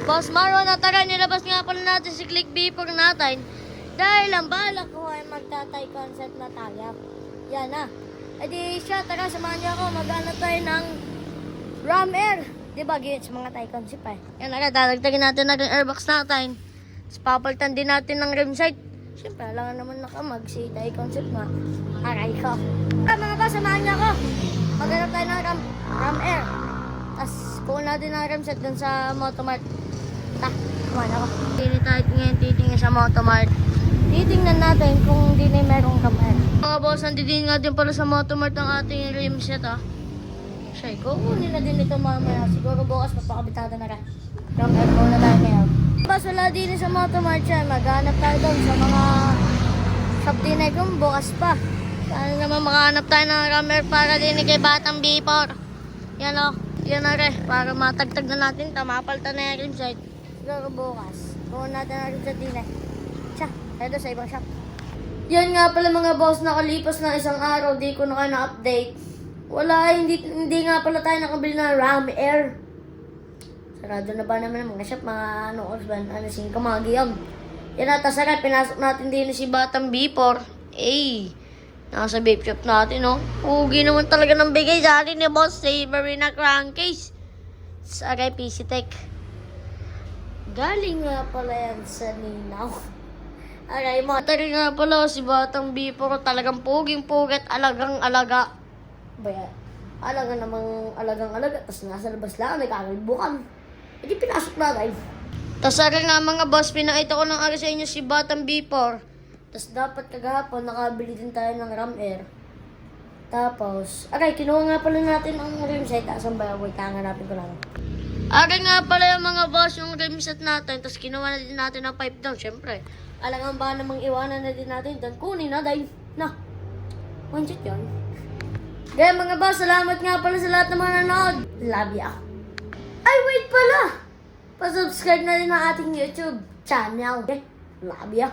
Boss Marwan, at tara, nilabas nga pala natin si Click B4 natin. Dahil ang balak ko ay magtatay concept na tayo. Yan na. E di siya, tara, samahan niyo ako. Mag-ano tayo ng Ram Air. Diba, sa mga Thai concept eh. Yan na, dadagdagin natin na yung airbox natin. Tapos papalitan din natin ng rim sight. Siyempre, alangan naman nakamag si Thai concept nga. Aray ko. Mga boss, samahan niyo ako. Maghanap tayo ng Ram Air. Tapos kuha natin ng rim set dun sa Motomart. Kumain ako. Hindi tayo ngayon titingin sa Motomart. Titingnan natin kung hindi na merong Ram Air. Mga boss, nandidin nga din pala sa Motomart ang ating rim set ah. Shay, kukunin na din ito mamaya. Siguro bukas papakabitado na rin. Ram Air muna tayo ngayon. Boss, wala din sa Motomart siya. Maghanap tayo doon sa mga shop din ay kung bukas pa. Sana naman makahanap tayo ng Ram Air para din kay Batang B4. Yan o. Yan na rin. Para matagtag na natin. Tamapalta na yung rim set. Siguro bukas. Kuha natin ang rim set din eh. Siya, tayo sa ibang shop. Yan nga pala mga boss, nakalipas na isang araw, di ko na kayo na-update. Wala, hindi nga pala tayo nakabili ng Ram Air. Sarado na ba naman ang mga shop, mga oras ba, kamagiyag. Yan na, tasara, pinasok natin din si Batang B4. Nasa vape shop natin, no? Ugi naman talaga ng bigay sa atin ni Boss Savery na crankcase. Saray PC Tech. Galing nga pala yan sa Ninaw. Aray mo. Tari nga pala si Batang B4 talagang puging-puget, alagang-alaga. Baya, alaga namang alagang-alaga. Tapos nasa labas lang, may kakalibukan. E di pinasok natin. Tapos aray nga mga boss, pinakita ko ng aray sa inyo si Batang B4. Tapos dapat kagahapon, nakabili din tayo ng Ram Air. Tapos, aray, kinuha nga pala natin ang rim set. Asan ba? Wait, hanganapin ko lang. Aray nga pala yung mga boss, yung rim set natin. Tapos kinuha na din natin ang pipe down, syempre. Alangan ba namang iwanan na din natin doon? Kunin na dahil, na. One shot yun. Kaya mga boss, salamat nga pala sa lahat ng mga nanood. Love ya. Ay, wait pala! Pa-subscribe na rin ang ating YouTube channel. Okay? Love ya.